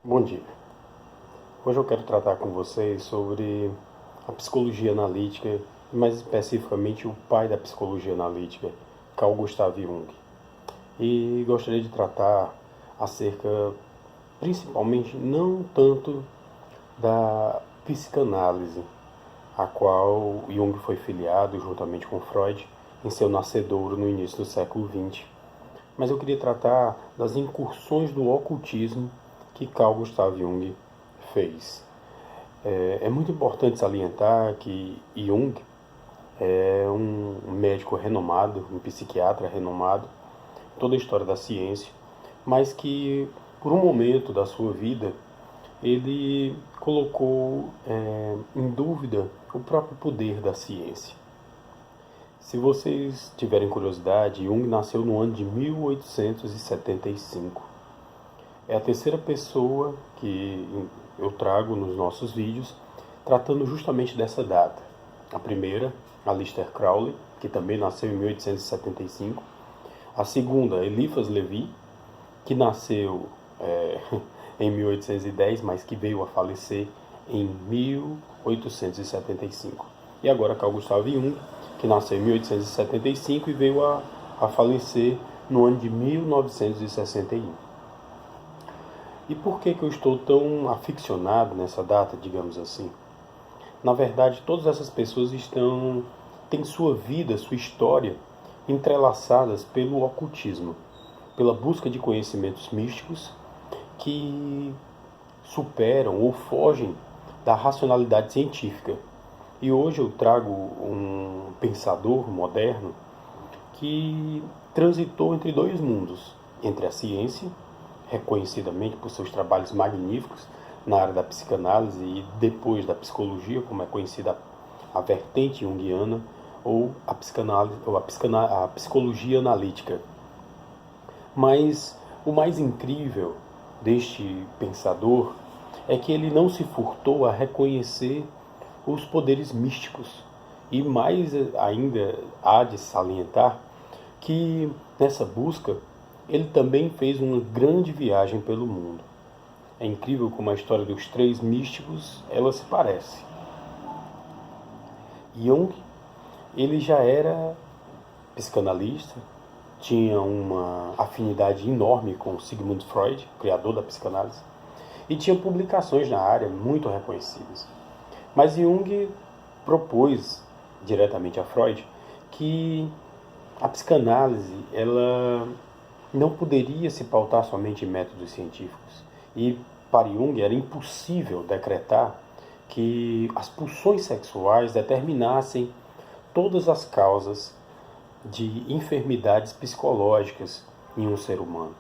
Bom dia. Hoje eu quero tratar com vocês sobre a psicologia analítica e mais especificamente o pai da psicologia analítica, Carl Gustav Jung. E gostaria de tratar acerca, principalmente, não tanto da psicanálise, a qual Jung foi filiado juntamente com Freud em seu nascedouro no início do século XX, mas eu queria tratar das incursões do ocultismo que Carl Gustav Jung fez. É muito importante salientar que Jung é um médico renomado, um psiquiatra renomado, toda a história da ciência, mas que por um momento da sua vida ele colocou em dúvida o próprio poder da ciência. Se vocês tiverem curiosidade, Jung nasceu no ano de 1875. É a terceira pessoa que eu trago nos nossos vídeos, tratando justamente dessa data. A primeira, Aleister Crowley, que também nasceu em 1875. A segunda, Eliphas Levi, que nasceu em 1810, mas que veio a falecer em 1875. E agora Carl Gustav Jung, que nasceu em 1875 e veio a falecer no ano de 1961. E por que eu estou tão aficionado nessa data, digamos assim? Na verdade, todas essas pessoas têm sua vida, sua história entrelaçadas pelo ocultismo, pela busca de conhecimentos místicos que superam ou fogem da racionalidade científica. E hoje eu trago um pensador moderno que transitou entre dois mundos, entre a ciência, reconhecidamente por seus trabalhos magníficos na área da psicanálise e depois da psicologia, como é conhecida a vertente junguiana ou a psicanálise ou a psicologia analítica. Mas o mais incrível deste pensador é que ele não se furtou a reconhecer os poderes místicos. E mais ainda há de salientar que nessa busca ele também fez uma grande viagem pelo mundo. É incrível como a história dos três místicos ela se parece. Jung, ele já era psicanalista, tinha uma afinidade enorme com Sigmund Freud, criador da psicanálise, e tinha publicações na área muito reconhecidas. Mas Jung propôs diretamente a Freud que a psicanálise ela não poderia se pautar somente em métodos científicos. E para Jung era impossível decretar que as pulsões sexuais determinassem todas as causas de enfermidades psicológicas em um ser humano.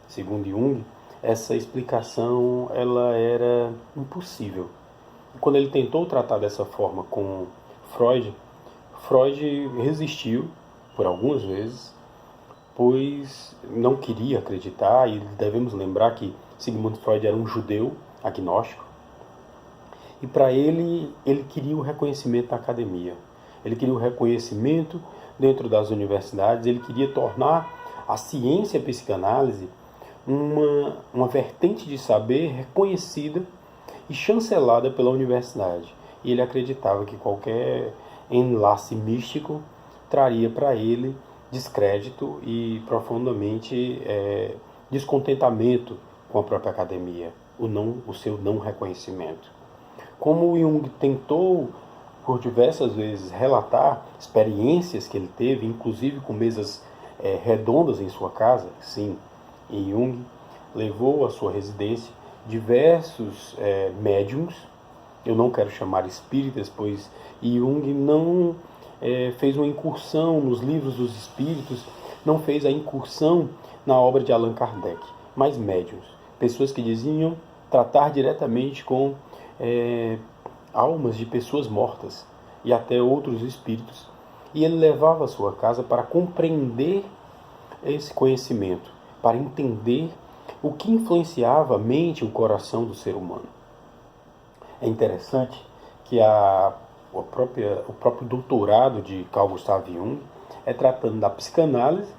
Segundo Jung, essa explicação ela era impossível. E quando ele tentou tratar dessa forma com Freud, Freud resistiu por algumas vezes, pois não queria acreditar, e devemos lembrar que Sigmund Freud era um judeu agnóstico, e para ele queria o reconhecimento da academia, ele queria o reconhecimento dentro das universidades, ele queria tornar a ciência e a psicanálise uma vertente de saber reconhecida e chancelada pela universidade. E ele acreditava que qualquer enlace místico traria para ele descrédito e profundamente descontentamento com a própria academia, o seu não reconhecimento. Como Jung tentou por diversas vezes relatar experiências que ele teve, inclusive com mesas redondas em sua casa, sim, e Jung levou à sua residência diversos médiums, eu não quero chamar espíritas, pois Jung não fez uma incursão nos livros dos espíritos, não fez a incursão na obra de Allan Kardec, mas médiums, pessoas que diziam tratar diretamente com almas de pessoas mortas e até outros espíritos. E ele levava a sua casa para compreender esse conhecimento, para entender o que influenciava a mente e o coração do ser humano. É interessante que o próprio doutorado de Carl Gustav Jung é tratando da psicanálise,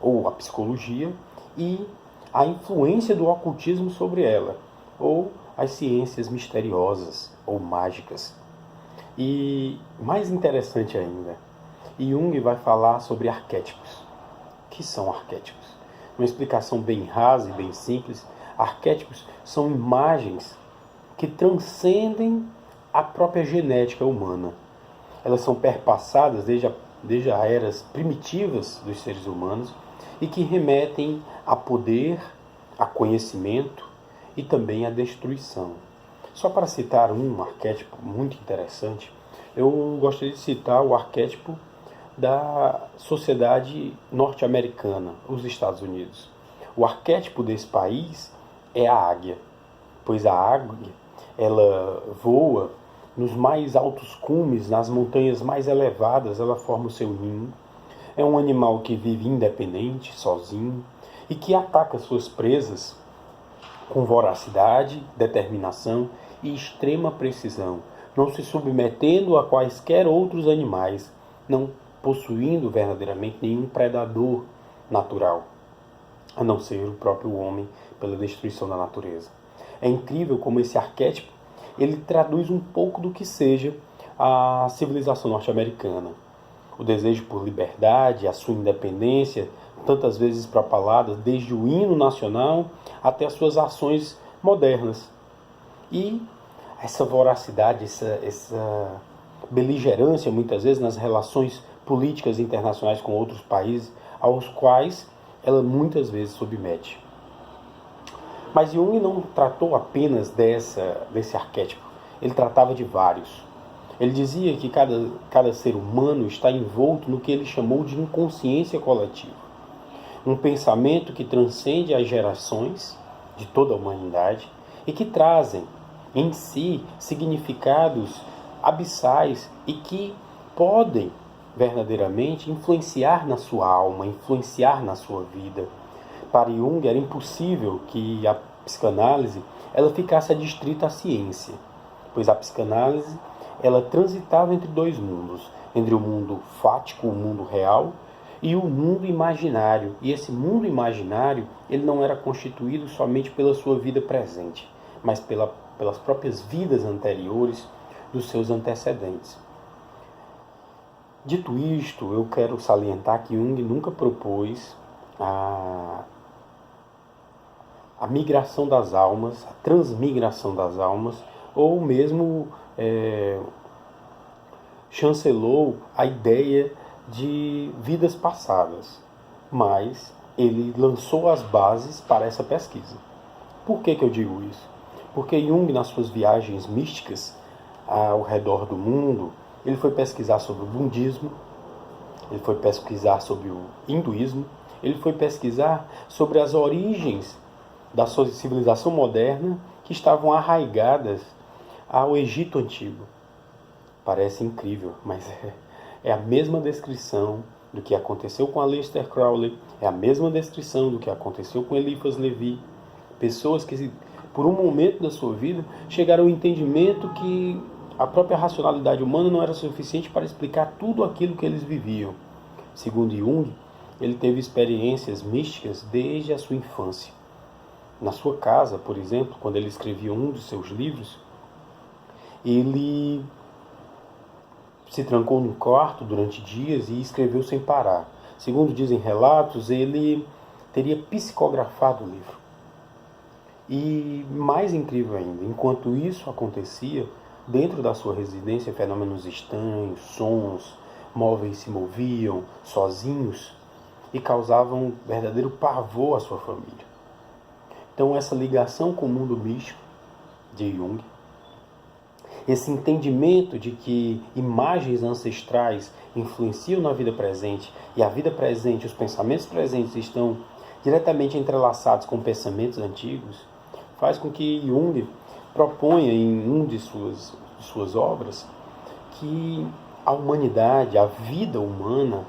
ou a psicologia, e a influência do ocultismo sobre ela. ou as ciências misteriosas ou mágicas. E mais interessante ainda, Jung vai falar sobre arquétipos. O que são arquétipos? Uma explicação bem rasa e bem simples, arquétipos são imagens que transcendem a própria genética humana. Elas são perpassadas desde as eras primitivas dos seres humanos e que remetem a poder, a conhecimento e também a destruição. Só para citar um arquétipo muito interessante, eu gostaria de citar o arquétipo da sociedade norte-americana, os Estados Unidos. O arquétipo desse país é a águia, pois a águia ela voa nos mais altos cumes, nas montanhas mais elevadas, ela forma o seu ninho. É um animal que vive independente, sozinho, e que ataca suas presas com voracidade, determinação e extrema precisão, não se submetendo a quaisquer outros animais, não possuindo verdadeiramente nenhum predador natural, a não ser o próprio homem pela destruição da natureza. É incrível como esse arquétipo ele traduz um pouco do que seja a civilização norte-americana. O desejo por liberdade, a sua independência, tantas vezes propalada desde o hino nacional até as suas ações modernas. E essa voracidade, essa beligerância, muitas vezes, nas relações políticas internacionais com outros países, aos quais ela muitas vezes submete. Mas Jung não tratou apenas desse arquétipo, ele tratava de vários. Ele dizia que cada ser humano está envolto no que ele chamou de inconsciência coletiva. Um pensamento que transcende as gerações de toda a humanidade e que trazem em si significados abissais e que podem verdadeiramente influenciar na sua alma, influenciar na sua vida. Para Jung era impossível que a psicanálise ela ficasse adstrita à ciência, pois a psicanálise ela transitava entre dois mundos, entre o mundo fático, o mundo real, e o mundo imaginário. E esse mundo imaginário ele não era constituído somente pela sua vida presente, mas pelas próprias vidas anteriores dos seus antecedentes. Dito isto, eu quero salientar que Jung nunca propôs a migração das almas, a transmigração das almas, ou mesmo chancelou a ideia de vidas passadas, mas ele lançou as bases para essa pesquisa. Por que eu digo isso? Porque Jung, nas suas viagens místicas ao redor do mundo, ele foi pesquisar sobre o budismo, ele foi pesquisar sobre o hinduísmo, ele foi pesquisar sobre as origens da sua civilização moderna que estavam arraigadas ao Egito Antigo. Parece incrível, mas é a mesma descrição do que aconteceu com Aleister Crowley, é a mesma descrição do que aconteceu com Eliphas Levi. Pessoas que, por um momento da sua vida, chegaram ao entendimento que a própria racionalidade humana não era suficiente para explicar tudo aquilo que eles viviam. Segundo Jung, ele teve experiências místicas desde a sua infância. Na sua casa, por exemplo, quando ele escrevia um dos seus livros, ele se trancou num quarto durante dias e escreveu sem parar. Segundo dizem relatos, ele teria psicografado o livro. E mais incrível ainda, enquanto isso acontecia, dentro da sua residência, fenômenos estranhos, sons, móveis se moviam sozinhos e causavam verdadeiro pavor à sua família. Então, essa ligação com o mundo místico de Jung, esse entendimento de que imagens ancestrais influenciam na vida presente e a vida presente, os pensamentos presentes estão diretamente entrelaçados com pensamentos antigos, faz com que Jung proponha em uma de suas obras que a humanidade, a vida humana,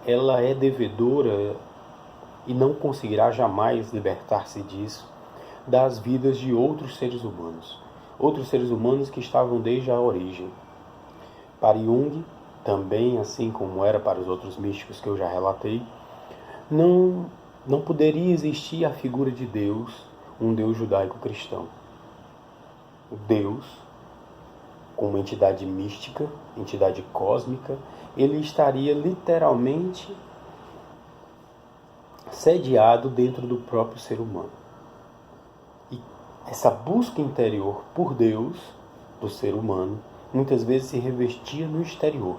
ela é devedora e não conseguirá jamais libertar-se disso, das vidas de outros seres humanos. Outros seres humanos que estavam desde a origem. Para Jung, também, assim como era para os outros místicos que eu já relatei, não poderia existir a figura de Deus, um Deus judaico-cristão. o Deus, como uma entidade mística, entidade cósmica, ele estaria literalmente sediado dentro do próprio ser humano. E essa busca interior por Deus, do ser humano, muitas vezes se revestia no exterior,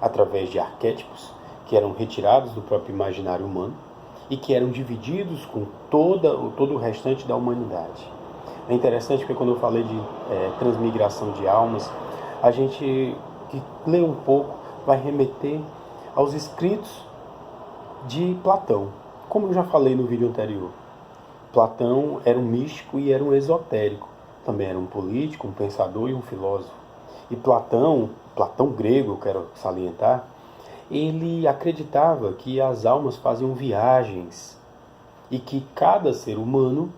através de arquétipos que eram retirados do próprio imaginário humano e que eram divididos com todo o restante da humanidade. É interessante porque quando eu falei de transmigração de almas, a gente que lê um pouco vai remeter aos escritos de Platão. Como eu já falei no vídeo anterior, Platão era um místico e era um esotérico. Também era um político, um pensador e um filósofo. E Platão grego, eu quero salientar, ele acreditava que as almas faziam viagens e que cada ser humano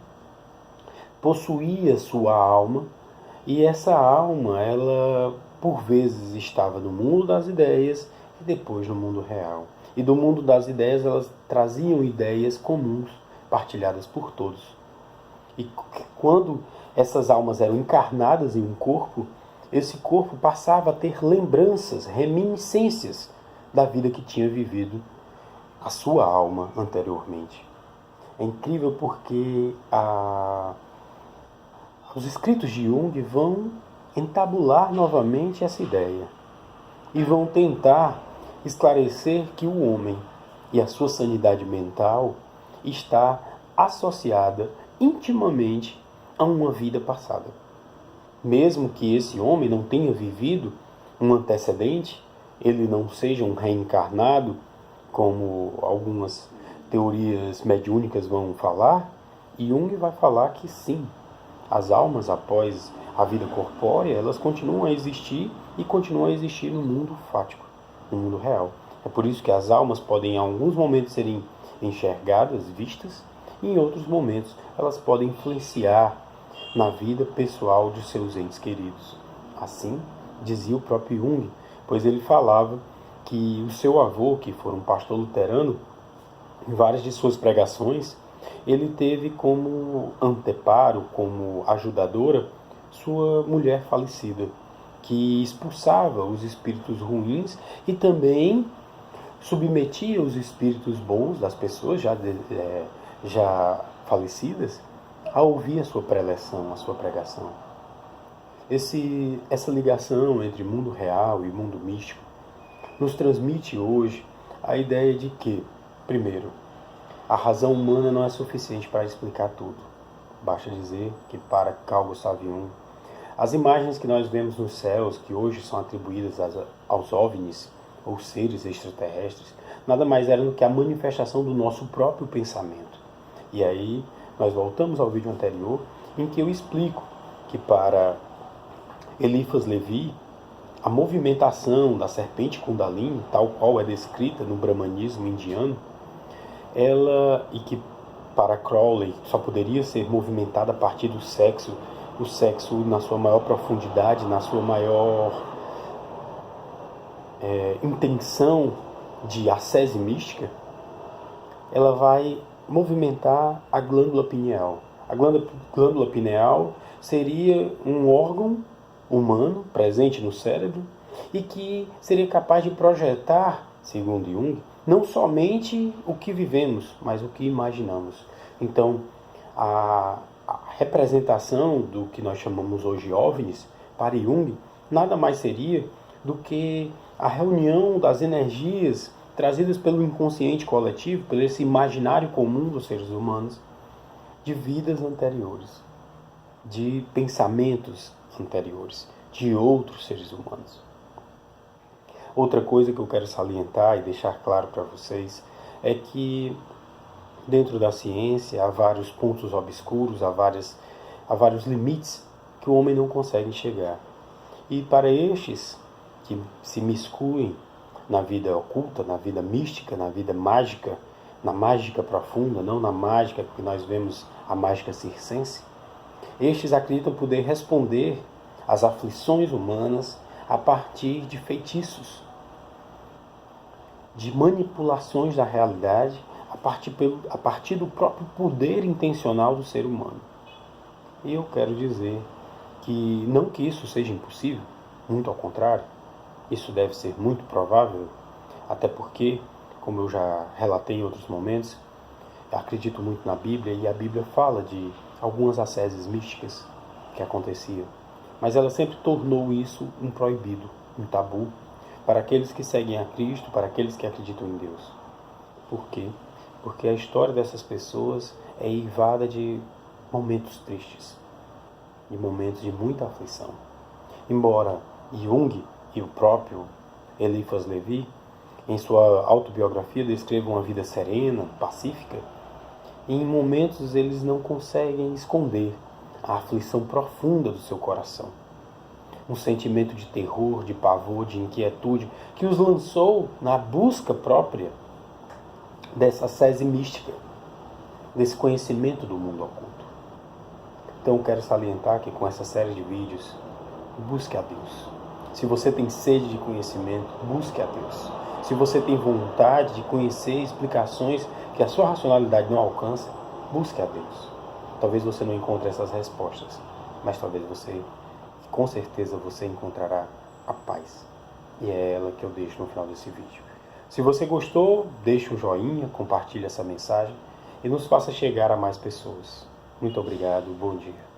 possuía sua alma, e essa alma, ela por vezes estava no mundo das ideias e depois no mundo real. E do mundo das ideias elas traziam ideias comuns, partilhadas por todos. E quando essas almas eram encarnadas em um corpo, esse corpo passava a ter lembranças, reminiscências da vida que tinha vivido a sua alma anteriormente. É incrível porque os escritos de Jung vão entabular novamente essa ideia e vão tentar esclarecer que o homem e a sua sanidade mental está associada intimamente a uma vida passada. Mesmo que esse homem não tenha vivido um antecedente, ele não seja um reencarnado, como algumas teorias mediúnicas vão falar, Jung vai falar que sim, as almas após a vida corpórea, elas continuam a existir e continuam a existir no mundo fático, no mundo real. É por isso que as almas podem em alguns momentos serem enxergadas, vistas, e em outros momentos elas podem influenciar na vida pessoal de seus entes queridos. Assim dizia o próprio Jung, pois ele falava que o seu avô, que foi um pastor luterano, em várias de suas pregações, ele teve como anteparo, como ajudadora, sua mulher falecida, que expulsava os espíritos ruins e também submetia os espíritos bons das pessoas já falecidas a ouvir a sua preleção, a sua pregação. Essa ligação entre mundo real e mundo místico nos transmite hoje a ideia de que, primeiro, a razão humana não é suficiente para explicar tudo. Basta dizer que, para Carl Gustav Jung, as imagens que nós vemos nos céus, que hoje são atribuídas aos OVNIs, ou seres extraterrestres, nada mais eram do que a manifestação do nosso próprio pensamento. E aí, nós voltamos ao vídeo anterior, em que eu explico que para Eliphas Levi, a movimentação da serpente Kundalini, tal qual é descrita no brahmanismo indiano, e que para Crowley só poderia ser movimentada a partir do sexo, o sexo na sua maior profundidade, na sua maior intenção de ascese mística, ela vai movimentar a glândula pineal. A glândula pineal seria um órgão humano presente no cérebro e que seria capaz de projetar, segundo Jung, não somente o que vivemos, mas o que imaginamos. Então, a representação do que nós chamamos hoje de OVNIs, para Jung, nada mais seria do que a reunião das energias trazidas pelo inconsciente coletivo, pelo esse imaginário comum dos seres humanos, de vidas anteriores, de pensamentos anteriores, de outros seres humanos. Outra coisa que eu quero salientar e deixar claro para vocês é que dentro da ciência há vários pontos obscuros, há vários limites que o homem não consegue chegar. E para estes que se miscuem na vida oculta, na vida mística, na vida mágica, na mágica profunda, não na mágica que nós vemos, a mágica circense, estes acreditam poder responder às aflições humanas a partir de feitiços, de manipulações da realidade, a partir do próprio poder intencional do ser humano. E eu quero dizer não que isso seja impossível, muito ao contrário, isso deve ser muito provável, até porque, como eu já relatei em outros momentos, eu acredito muito na Bíblia e a Bíblia fala de algumas asceses místicas que aconteciam, mas ela sempre tornou isso um proibido, um tabu, para aqueles que seguem a Cristo, para aqueles que acreditam em Deus. Por quê? Porque a história dessas pessoas é eivada de momentos tristes, de momentos de muita aflição. Embora Jung e o próprio Eliphas Levi, em sua autobiografia, descrevam uma vida serena, pacífica, em momentos eles não conseguem esconder a aflição profunda do seu coração. Um sentimento de terror, de pavor, de inquietude, que os lançou na busca própria dessa ascese mística, desse conhecimento do mundo oculto. Então eu quero salientar que com essa série de vídeos, busque a Deus. Se você tem sede de conhecimento, busque a Deus. Se você tem vontade de conhecer explicações que a sua racionalidade não alcança, busque a Deus. Talvez você não encontre essas respostas, mas talvez com certeza você encontrará a paz. E é ela que eu deixo no final desse vídeo. Se você gostou, deixe um joinha, compartilhe essa mensagem e nos faça chegar a mais pessoas. Muito obrigado, bom dia.